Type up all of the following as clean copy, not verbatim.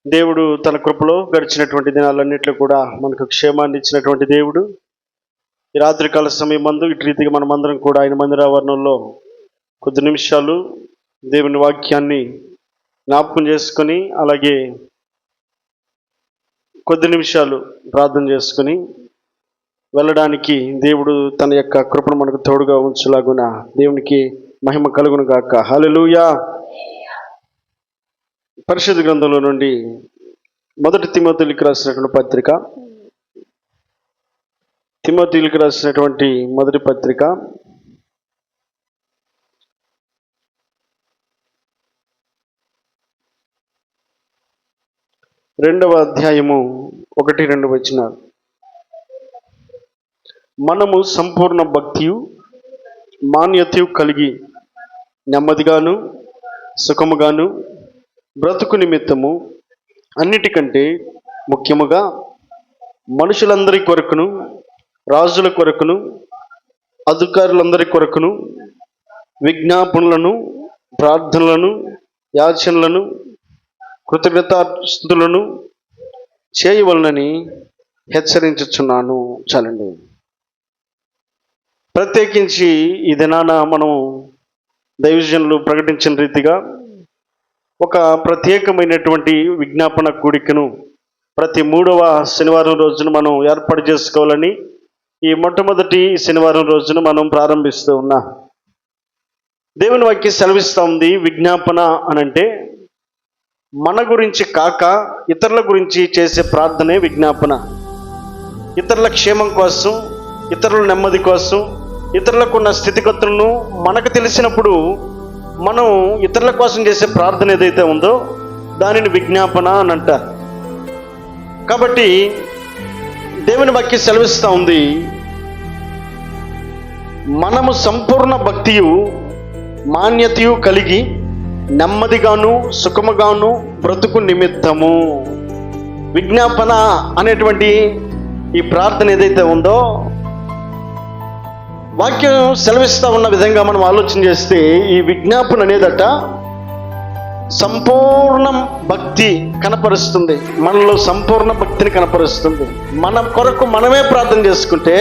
దేవుడు తన కృపలో గడిచినటువంటి దినాలన్నింటిలో కూడా మనకు క్షేమాన్ని ఇచ్చినటువంటి దేవుడు ఈ రాత్రికాల సమయం మందు ఇటు రీతిగా మనమందరం కూడా ఆయన మందిరావరణంలో కొద్ది నిమిషాలు దేవుని వాక్యాన్ని జ్ఞాపకం చేసుకొని అలాగే కొద్ది నిమిషాలు ప్రార్థన చేసుకొని వెళ్ళడానికి దేవుడు తన యొక్క కృపను మనకు తోడుగా ఉంచులాగున దేవునికి మహిమ కలుగును గాక. హల్లెలూయా. పరిశుద్ధ గ్రంథంలో నుండి మొదటి తిమోతికి రాసినటువంటి పత్రిక, తిమోతికి రాసినటువంటి మొదటి పత్రిక 2వ అధ్యాయము 1-2 వచనాలు. మనము సంపూర్ణ భక్తియు మాన్యతయు కలిగి నెమ్మదిగాను సుఖముగాను బ్రతుకు నిమిత్తము అన్నిటికంటే ముఖ్యముగా మనుషులందరి కొరకును రాజుల కొరకును అధికారులందరి కొరకును విజ్ఞాపనలను ప్రార్థనలను యాచనలను కృతజ్ఞతాస్తుతులను చేయవలనని హెచ్చరించుచున్నాను. చాలండి. ప్రత్యేకించి ఈ దినాన మనం దైవజనులు ప్రకటించిన రీతిగా ఒక ప్రత్యేకమైనటువంటి విజ్ఞాపన కూడికను ప్రతి 3వ శనివారం రోజున మనం ఏర్పాటు చేసుకోవాలని ఈ మొట్టమొదటి శనివారం రోజున మనం ప్రారంభిస్తూ ఉన్నాం. దేవుని వాక్యం సెలవిస్తూ ఉంది, విజ్ఞాపన అనంటే మన గురించి కాక ఇతరుల గురించి చేసే ప్రార్థనే విజ్ఞాపన. ఇతరుల క్షేమం కోసం, ఇతరుల నెమ్మది కోసం, ఇతరులకు ఉన్న స్థితిగతులను మనకు తెలిసినప్పుడు మనం ఇతరుల కోసం చేసే ప్రార్థన ఏదైతే ఉందో దానిని విజ్ఞాపన అని అంటారు. కాబట్టి దేవుని వాక్యం సెలవిస్తూ ఉంది, మనము సంపూర్ణ భక్తియు మాన్యతయు కలిగి నెమ్మదిగాను సుఖముగాను బ్రతుకు నిమిత్తము. విజ్ఞాపన అనేటువంటి ఈ ప్రార్థన ఏదైతే ఉందో వాక్యం సెలవిస్తూ ఉన్న విధంగా మనం ఆలోచన చేస్తే ఈ విజ్ఞాపన అనేదట సంపూర్ణ భక్తి కనపరుస్తుంది. మనలో సంపూర్ణ భక్తిని కనపరుస్తుంది. మన కొరకు మనమే ప్రార్థన చేసుకుంటే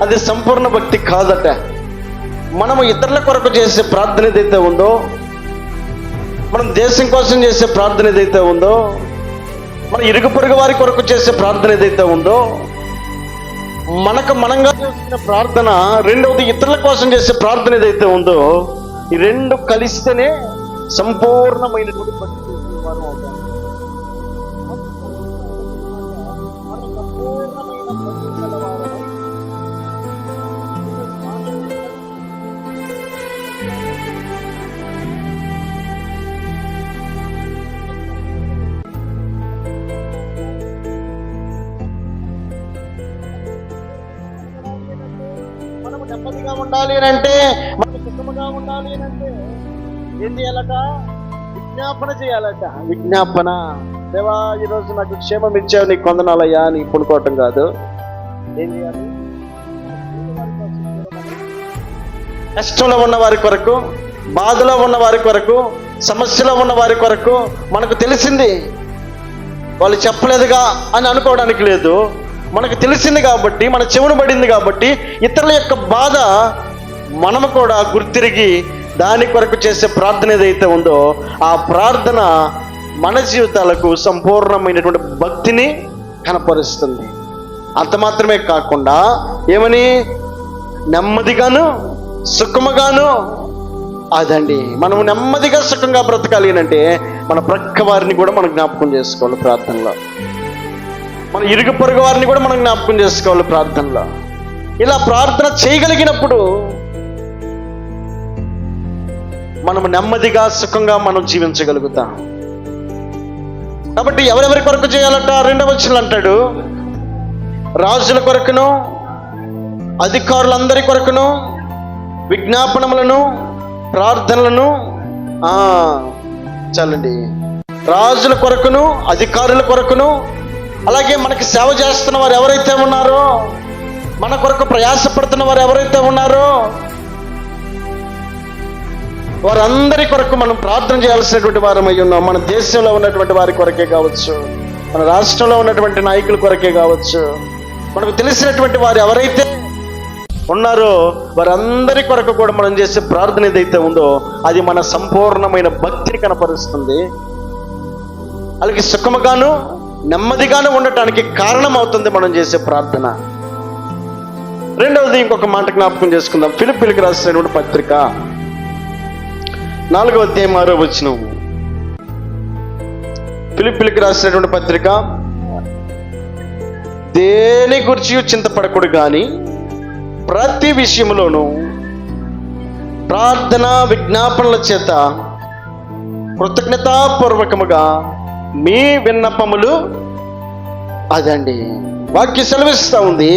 అది సంపూర్ణ భక్తి కాదట. మనము ఇతరుల కొరకు చేసే ప్రార్థన ఏదైతే ఉందో, మనం దేశం కోసం చేసే ప్రార్థన ఏదైతే ఉందో, మన ఇరుగు పొరుగు వారి కొరకు చేసే ప్రార్థన ఏదైతే ఉందో, మనకు మనంగా చేసిన ప్రార్థన, రెండవది ఇతరుల కోసం చేసే ప్రార్థన ఏదైతే ఉందో, ఈ రెండు కలిస్తేనే సంపూర్ణమైనటువంటి భక్తి చేసిన వారు అవుతాం. మనము నెమ్మదిగా ఉండాలి అంటే, మనకు సుఖముగా ఉండాలి అంటే ఏం చేయాలట? విజ్ఞాపన చేయాలట. విజ్ఞాపన. దేవా, ఈరోజు నాకు క్షేమం ఇచ్చావు, నీకు కొందనాలయ్యా అని పునుకోవటం కాదు. ఏం చేయాలి? కష్టంలో ఉన్న వారి కొరకు, బాధలో ఉన్న వారి కొరకు, సమస్యలో ఉన్న వారి కొరకు మనకు తెలిసింది, వాళ్ళు చెప్పలేదుగా అని అనుకోవడానికి లేదు. మనకు తెలిసింది కాబట్టి, మన చెవును పడింది కాబట్టి ఇతరుల యొక్క బాధ మనము కూడా గుర్తిరిగి దాని కొరకు చేసే ప్రార్థన ఏదైతే ఉందో ఆ ప్రార్థన మన జీవితాలకు సంపూర్ణమైనటువంటి భక్తిని కనపరుస్తుంది. అంత మాత్రమే కాకుండా ఏమని? నెమ్మదిగాను సుఖముగాను. అదండి, మనం నెమ్మదిగా సుఖంగా బ్రతకాలి అంటే మన ప్రక్క వారిని కూడా మనం జ్ఞాపకం చేసుకోవాలి ప్రార్థనలో. మన ఇరుగు పొరుగు వారిని కూడా మనం జ్ఞాపకం చేసుకోవాలి ప్రార్థనలో. ఇలా ప్రార్థన చేయగలిగినప్పుడు మనము నెమ్మదిగా సుఖంగా మనం జీవించగలుగుతాం. కాబట్టి ఎవరెవరి కొరకు చేయాలట? 2వ వచనం అంటాడు, రాజుల కొరకును అధికారులందరి కొరకును విజ్ఞాపనములను ప్రార్థనలను. చాలండి. రాజుల కొరకును అధికారుల కొరకును, అలాగే మనకి సేవ చేస్తున్న వారు ఎవరైతే ఉన్నారో, మన కొరకు ప్రయాసపడుతున్న వారు ఎవరైతే ఉన్నారో, వారందరి కొరకు మనం ప్రార్థన చేయాల్సినటువంటి వారమై ఉన్నాం. మన దేశంలో ఉన్నటువంటి వారి కొరకే కావచ్చు, మన రాష్ట్రంలో ఉన్నటువంటి నాయకుల కొరకే కావచ్చు, మనకు తెలిసినటువంటి వారు ఎవరైతే ఉన్నారో వారందరి కొరకు కూడా మనం చేసే ప్రార్థన ఏదైతే ఉందో అది మన సంపూర్ణమైన భక్తిని కనపరుస్తుంది. వాళ్ళకి సుఖముగాను నెమ్మదిగాను ఉండటానికి కారణం అవుతుంది మనం చేసే ప్రార్థన. రెండవది ఇంకొక మాట జ్ఞాపకం చేసుకుందాం. ఫిలిప్పీయులకు రాసినటువంటి పత్రిక 4వ అధ్యాయం 6వ వచనం. ఫిలిప్పీయులకు రాసినటువంటి పత్రిక, దేని గురించి చింతపడకూడదు కానీ ప్రతి విషయంలోనూ ప్రార్థన విజ్ఞాపనల చేత కృతజ్ఞతాపూర్వకముగా మీ విన్నపములు, అదండి వాక్య సెలవిస్తూ ఉంది.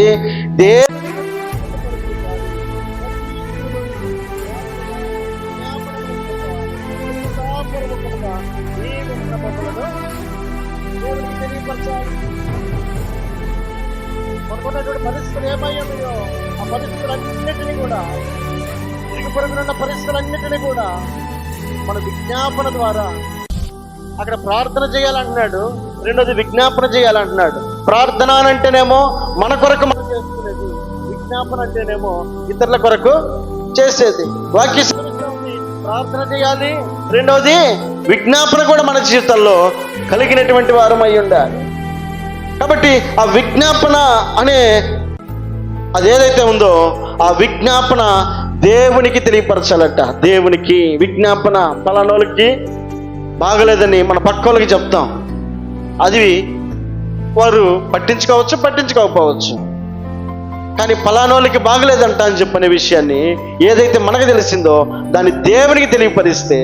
పరిస్థితులు ఏమయ్యాయో ఆ పరిస్థితులన్నిటినీ కూడా, తిరిగి పొరుగునున్న పరిస్థితులన్నిటినీ కూడా మన విజ్ఞాపన ద్వారా అక్కడ ప్రార్థన చేయాలంటున్నాడు. రెండోది విజ్ఞాపన చేయాలంటున్నాడు. ప్రార్థన అంటేనేమో మన కొరకు మనం చేసుకునేది, విజ్ఞాపన అంటేనేమో ఇతరుల కొరకు చేసేది. వాక్య ప్రార్థన చేయాలి, రెండోది విజ్ఞాపన కూడా మన జీవితంలో కలిగినటువంటి వారం అయి ఉండాలి. కాబట్టి ఆ విజ్ఞాపన అనే అదేదైతే ఉందో ఆ విజ్ఞాపన దేవునికి తెలియపరచాలట. దేవునికి విజ్ఞాపన పలానోళ్ళకి బాగలేదని మన పక్కోళ్ళకి చెప్తాం, అది వారు పట్టించుకోవచ్చు, పట్టించుకోకపోవచ్చు. కానీ పలానోళ్ళకి బాగలేదంట అని చెప్పనే విషయాన్ని ఏదైతే మనకు తెలిసిందో దాన్ని దేవునికి తెలియపరిస్తే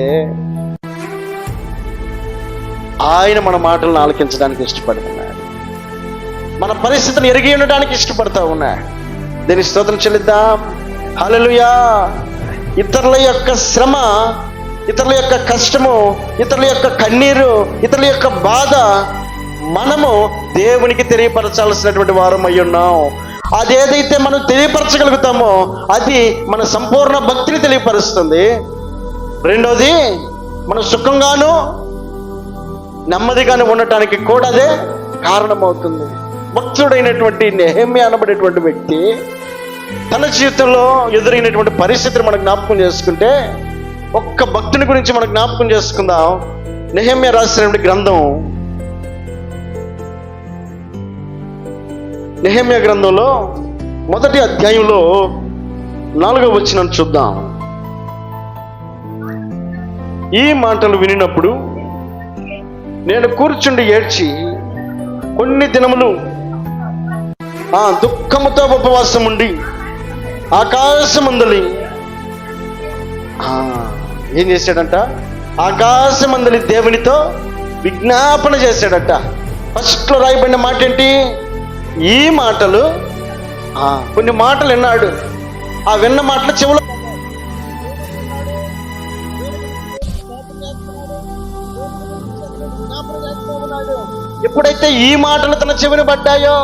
ఆయన మన మాటలను ఆలకించడానికి ఇష్టపడుతున్నాడు, మన పరిస్థితిని ఎరిగి ఉండడానికి ఇష్టపడతా ఉన్నాడు. దీని స్తోత్రం చెల్లిద్దాం. హల్లెలూయా. ఇతరుల యొక్క శ్రమ, ఇతరుల యొక్క కష్టము, ఇతరుల యొక్క కన్నీరు, ఇతరుల యొక్క బాధ మనము దేవునికి తెలియపరచాల్సినటువంటి వారం అయి ఉన్నాం. అదేదైతే మనం తెలియపరచగలుగుతామో అది మన సంపూర్ణ భక్తిని తెలియపరుస్తుంది. రెండోది మన సుఖంగాను నెమ్మదిగాను ఉండటానికి కూడా అదే కారణమవుతుంది. భక్తుడైనటువంటి నెహెమ్యా అనబడేటువంటి వ్యక్తి తన జీవితంలో ఎదురైనటువంటి పరిస్థితిని మనం జ్ఞాపకం చేసుకుంటే ఒక్క భక్తుని గురించి మనం జ్ఞాపకం చేసుకుందాం. నెహెమ్యా రాసినటువంటి గ్రంథం, నెహెమ్యా గ్రంథంలో 1వ అధ్యాయంలో 4వ వచనం చూద్దాం. ఈ మాటలు వినినప్పుడు నేను కూర్చుండి ఏడ్చి కొన్ని దినములు దుఃఖముతో ఉపవాసం ఉండి ఆకాశమందలి ఏం చేశాడంట? ఆకాశమందలి దేవునితో విజ్ఞాపన చేశాడట. ఫస్ట్లో రాయబడిన మాట ఏంటి? ఈ మాటలు, కొన్ని మాటలు విన్నాడు. ఆ విన్న మాటలు చెవులో ఎప్పుడైతే ఈ మాటలు తన చెవిని పడ్డాయో,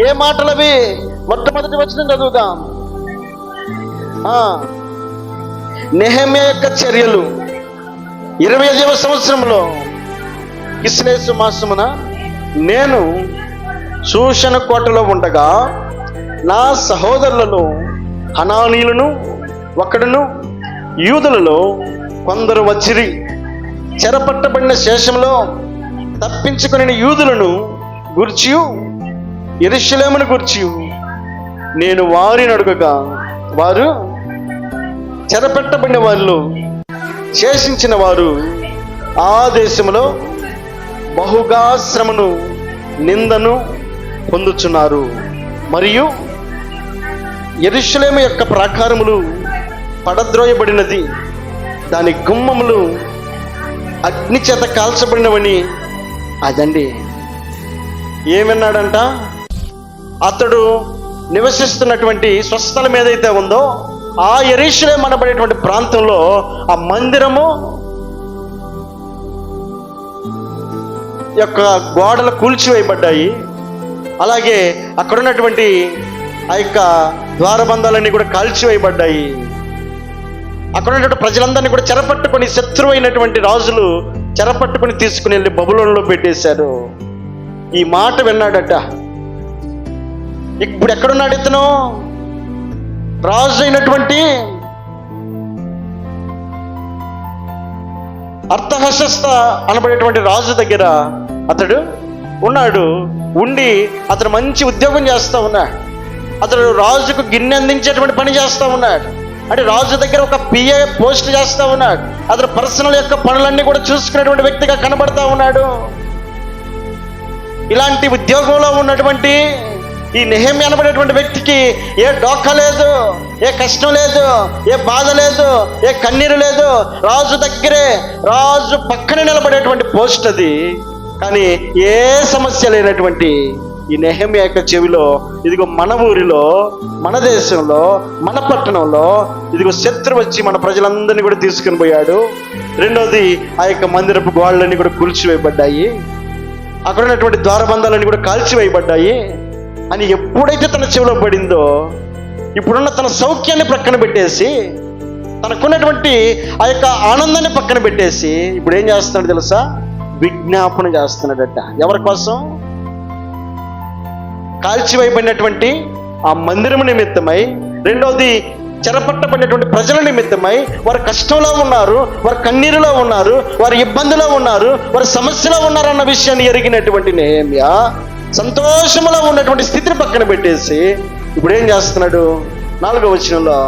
ఏ మాటలవి? మొట్టమొదటి వచనం చదువుదాం. నెహెమ్యా యొక్క చర్యలు 25వ సంవత్సరంలో కిస్లేసు మాసమున నేను షూషను కోటలో ఉండగా నా సహోదరులలో హనానీయులను ఒకడును యూదులలో కొందరు వచ్చిరి. చెరపట్టబడిన శేషంలో తప్పించుకుని యూదులను గూర్చియు యెరూషలేమును గూర్చియు నేను వారిని అడుగగా వారు చెరపెట్టబడిన వాళ్ళు శేషించిన వారు ఆ దేశంలో బహుగా శ్రమను నిందను పొందుచున్నారు. మరియు యెరూషలేము యొక్క ప్రాకారములు పడద్రోయబడినది, దాని గుమ్మములు అగ్ని చేత కాల్చబడినవని. అదండి ఏమన్నాడంట? అతడు నివసిస్తున్నటువంటి స్వస్థలం ఏదైతే ఉందో ఆ యెరూషలేము అనబడేటువంటి ప్రాంతంలో ఆ మందిరము యొక్క గోడలు కూల్చివేయబడ్డాయి. అలాగే అక్కడ ఉన్నటువంటి ఆ యొక్క ద్వారబంధాలన్నీ కూడా కాల్చివేయబడ్డాయి. అక్కడ ఉన్నటువంటి ప్రజలందరినీ కూడా చెరపట్టుకొని, శత్రువు అయినటువంటి రాజులు చెరపట్టుకొని తీసుకుని వెళ్ళి బబులోనులో పెట్టేశారు. ఈ మాట విన్నాడట. ఇప్పుడు ఎక్కడున్నాడు ఇతను? రాజు అయినటువంటి అర్థహశస్త అనబడేటువంటి రాజు దగ్గర అతడు ఉన్నాడు. ఉండి అతను మంచి ఉద్యోగం చేస్తూ ఉన్నాడు. అతడు రాజుకు గిన్నె అందించేటువంటి పని చేస్తూ ఉన్నాడు. అంటే రాజు దగ్గర ఒక పిఏ పోస్ట్ చేస్తూ ఉన్నాడు. అతను పర్సనల్ యొక్క పనులన్నీ కూడా చూసుకునేటువంటి వ్యక్తిగా కనబడతా ఉన్నాడు. ఇలాంటి ఉద్యోగంలో ఉన్నటువంటి ఈ నెహెమ్యా అనబడేటువంటి వ్యక్తికి ఏ డోకా లేదు, ఏ కష్టం లేదు, ఏ బాధ లేదు, ఏ కన్నీరు లేదు. రాజు దగ్గరే, రాజు పక్కనే నిలబడేటువంటి పోస్ట్ అది. కానీ ఏ సమస్య లేనటువంటి ఈ నెహెమ్యా యొక్క చెవిలో, ఇదిగో మన ఊరిలో, మన దేశంలో, మన పట్టణంలో ఇదిగో శత్రువు వచ్చి మన ప్రజలందరినీ కూడా తీసుకుని పోయాడు. రెండోది, ఆ యొక్క మందిరపు గోడలన్నీ కూడా కూల్చివేయబడ్డాయి, అక్కడ ఉన్నటువంటి ద్వారబంధాలన్నీ కూడా కాల్చివేయబడ్డాయి అని ఎప్పుడైతే తన చెవిలో పడిందో, ఇప్పుడున్న తన సౌఖ్యాన్ని పక్కన పెట్టేసి, తనకున్నటువంటి ఆ యొక్క ఆనందాన్ని పక్కన పెట్టేసి ఇప్పుడు ఏం చేస్తున్నాడు తెలుసా? విజ్ఞాపన చేస్తున్నాడట. ఎవరి కోసం? కాల్చివేయబడినటువంటి ఆ మందిరము నిమిత్తమై, రెండవది చెరపట్టబడినటువంటి ప్రజల నిమిత్తమై. వారు కష్టంలో ఉన్నారు, వారు కన్నీరులో ఉన్నారు, వారు ఇబ్బందిలో ఉన్నారు, వారు సమస్యలో ఉన్నారు అన్న విషయాన్ని ఎరిగినటువంటి నెహెమ్యా సంతోషంలో ఉన్నటువంటి స్థితిని పక్కన పెట్టేసి ఇప్పుడు ఏం చేస్తున్నాడు? 4వ వచనంలో,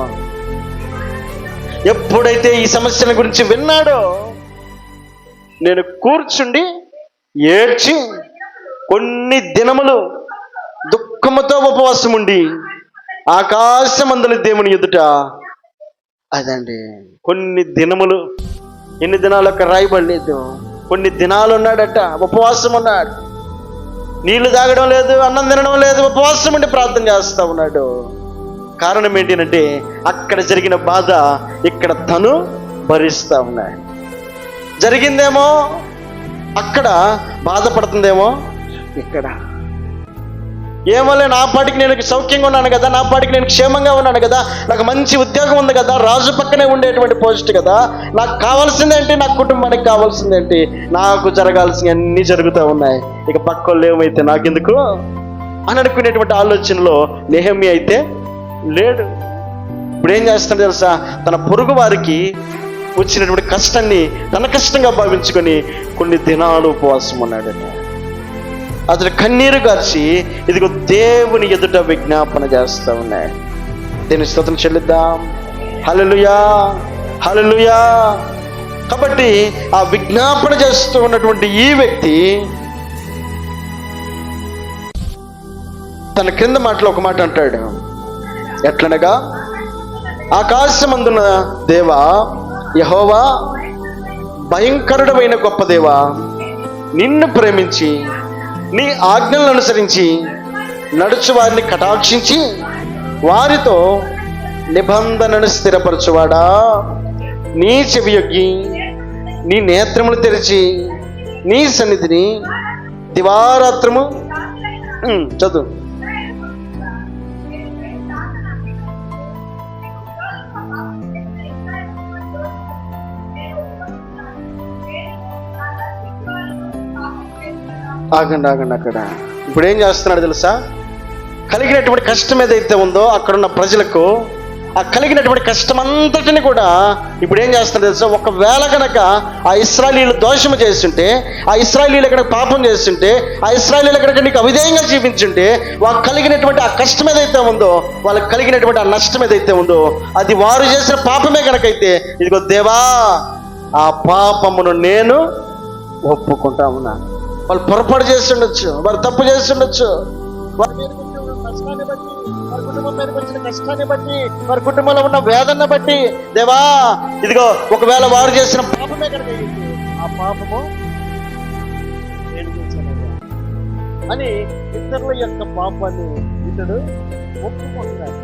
ఎప్పుడైతే ఈ సమస్యల గురించి విన్నాడో, నేను కూర్చుండి ఏడ్చి కొన్ని దినములు దుఃఖముతో ఉపవాసం ఉండి ఆకాశమందలి దేవుని ఎదుట. అదండి, కొన్ని దినములు. ఎన్ని దినాలు అక్కడ రాయబడలేదు. కొన్ని దినాలు ఉన్నాడట, ఉపవాసం ఉన్నాడు. నీళ్లు తాగడం లేదు, అన్నం తినడం లేదు, ఉపవాసం ఉండి ప్రార్థన చేస్తూ ఉన్నాడు. కారణం ఏంటంటే అక్కడ జరిగిన బాధ ఇక్కడ తను భరిస్తూ ఉన్నాడు. జరిగిందేమో అక్కడ, బాధపడుతుందేమో ఇక్కడ. ఏమోలే, నా పాటికి నేను సౌఖ్యంగా ఉన్నాను కదా, నా పాటికి నేను క్షేమంగా ఉన్నాను కదా, నాకు మంచి ఉద్యోగం ఉంది కదా, రాజు పక్కనే ఉండేటువంటి పోస్ట్ కదా, నాకు కావాల్సిందేంటి, నా కుటుంబానికి కావాల్సిందేంటి, నాకు జరగాల్సిన అన్నీ జరుగుతూ ఉన్నాయి, ఇక పక్కోళ్ళు ఏమైతే నాకెందుకు అని అనుకునేటువంటి ఆలోచనలో నెహెమ్యా అయితే లేడు. ఇప్పుడు ఏం చేస్తాడు తెలుసా? తన పొరుగు వారికి వచ్చినటువంటి కష్టాన్ని తన కష్టంగా భావించుకొని కొన్ని దినాలు ఉపవాసం ఉన్నాడట. అతడు కన్నీరు గార్చి ఇదిగో దేవుని ఎదుట విజ్ఞాపన చేస్తూ ఉన్నాయి. దీని స్తోత్రం చెల్లిద్దాం. హల్లెలూయా, హల్లెలూయా. కాబట్టి ఆ విజ్ఞాపన చేస్తూ ఉన్నటువంటి ఈ వ్యక్తి తన క్రింద మాటలో ఒక మాట అంటాడు. ఎట్లనగా, ఆకాశమందున దేవా యెహోవా, భయంకరుడమైన గొప్ప దేవా, నిన్ను ప్రేమించి నీ ఆజ్ఞలను అనుసరించి నడుచు వారిని కటాక్షించి వారితో నిబంధనను స్థిరపరచువాడా, నీ చెవియొగ్గి నీ నేత్రములు తెరిచి నీ సన్నిధిని దివారాత్రము చదువు ఆగండి. అక్కడ ఇప్పుడు ఏం చేస్తున్నాడు తెలుసా? కలిగినటువంటి కష్టం ఏదైతే ఉందో అక్కడున్న ప్రజలకు, ఆ కలిగినటువంటి కష్టం అంతటిని కూడా ఇప్పుడు ఏం చేస్తున్నాడు తెలుసా? ఒకవేళ కనుక ఆ ఇశ్రాయేలీయులు దోషము చేస్తుంటే, ఆ ఇశ్రాయేలీయులు కనుక పాపం చేస్తుంటే, ఆ ఇశ్రాయేలీయులు కనుక నీకు అవిధేయంగా జీవించుంటే, వాళ్ళకి కలిగినటువంటి ఆ కష్టం ఏదైతే ఉందో, వాళ్ళకి కలిగినటువంటి ఆ నష్టం ఏదైతే ఉందో, అది వారు చేసిన పాపమే కనుకైతే, ఇదిగో దేవా, ఆ పాపమును నేను ఒప్పుకుంటా ఉన్నా. వాళ్ళు పొరపాటు చేస్తుండొచ్చు, వారు తప్పు చేస్తుండొచ్చు, వారి మీదకి వచ్చిన కష్టాన్ని బట్టి, వారి కుటుంబం మీదకి వచ్చిన కష్టాన్ని బట్టి, వారి కుటుంబంలో ఉన్న వేదన బట్టి, దేవా ఇదిగో ఒకవేళ వారు చేసిన పాపమే కనుక ఆ పాపము నేను చేశాను అని ఇతరుల యొక్క పాపాన్ని ఇతడు ఒప్పుకుంటున్నాడు.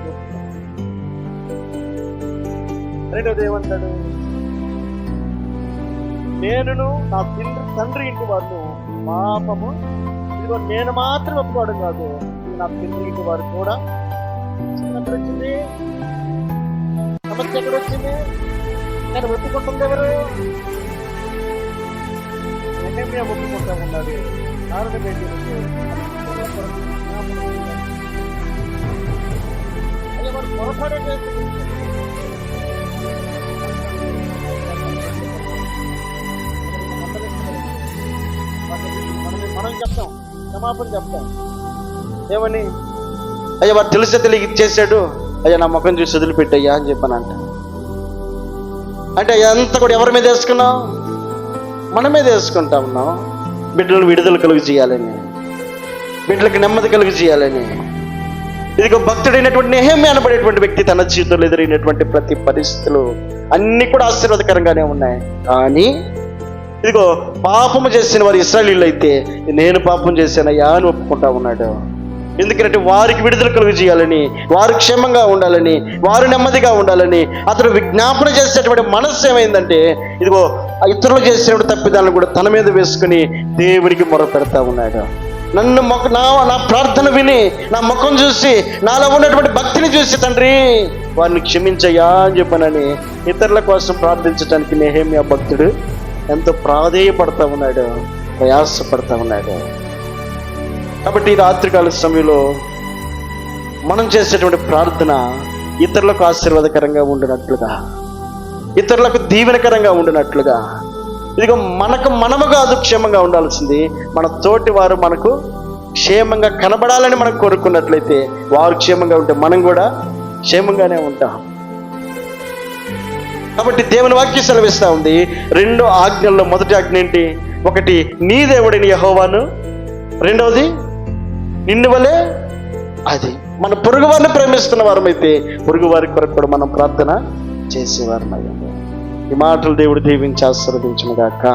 రెండోది ఏమంటాడు? నేనును నా తండ్రి ఇంటి వారు పాపము, ఇదిగో నేను మాత్రం ఒప్పుకోవడం కాదు, ఇది నా తండ్రి ఇంటి వారు కూడా. చిన్నప్పుడు వచ్చింది సమస్య, ఎక్కడ వచ్చింది? కానీ ఒప్పుకుంటుంది ఎవరు? నెహెమ్యా ఒప్పుకుంటా ఉన్నది. కారణం ఏంటంటే వారు పొరపాటు మనం చెప్తాం, క్షమాపణ చెప్తాం. ఏమని? అయ్యా వారు తెలిసే తెలియక ఇచ్చేసాడు, అయ్యా నా ముఖం చూసి వదిలిపెట్టయ్యా అని చెప్పానంట. అంటే అంతా కూడా ఎవరి మీద వేసుకున్నాం? మన మీద వేసుకుంటా ఉన్నాం. బిడ్డలను విడుదల కలుగు చేయాలని, బిడ్డలకు నెమ్మది కలుగు చేయాలని. ఇదిగో భక్తుడైనటువంటి నెహెమ్యా అనబడేటువంటి వ్యక్తి తన జీవితంలో ఎదురైనటువంటి ప్రతి పరిస్థితులు అన్ని కూడా ఆశీర్వాదకరంగానే ఉన్నాయి. కానీ ఇదిగో పాపము చేసిన వారు ఇశ్రాయేలీయులు అయితే నేను పాపం చేశానయ్యా అని ఒప్పుకుంటా ఉన్నాడు. ఎందుకంటే వారికి విడుదల కలుగు చేయాలని, వారు క్షేమంగా ఉండాలని, వారు నెమ్మదిగా ఉండాలని అతడు విజ్ఞాపన చేసేటువంటి మనస్సు ఏమైందంటే ఇదిగో ఇతరులు చేసినటువంటి తప్పిదాలను కూడా తన మీద వేసుకుని దేవునికి మొర పెడతా ఉన్నాడు. నన్ను నా ప్రార్థన విని, నా ముఖం చూసి, నాలో ఉన్నటువంటి భక్తిని చూసి తండ్రి వారిని క్షమించయ్యా అని చెప్పనని ఇతరుల కోసం ప్రార్థించడానికి నెహెమ్యా భక్తుడు ఎంతో ప్రాధేయపడతా ఉన్నాడు, ప్రయాసపడతా ఉన్నాడు. కాబట్టి ఈ రాత్రికాల సమయంలో మనం చేసేటువంటి ప్రార్థన ఇతరులకు ఆశీర్వాదకరంగా ఉండినట్లుగా, ఇతరులకు దీవెనకరంగా ఉండినట్లుగా, ఇదిగో మనము కాదు క్షేమంగా ఉండాల్సింది, మన తోటి వారు మనకు క్షేమంగా కనబడాలని మనం కోరుకున్నట్లయితే వారు క్షేమంగా ఉంటే మనం కూడా క్షేమంగానే ఉంటాం. కాబట్టి దేవుని వాక్యం సెలవిస్తూ ఉంది. 2 ఆజ్ఞల్లో మొదటి ఆజ్ఞ ఏంటి? ఒకటి నీ దేవుడిని యెహోవాను, రెండవది నిన్ను వలె. అది మన పొరుగు వారిని ప్రేమిస్తున్న వారమైతే పొరుగు వారి కొరకు కూడా మనం ప్రార్థన చేసేవారమయ్యాము. ఈ మాటలు దేవుడు దీవించి ఆశీర్వదించును గాక.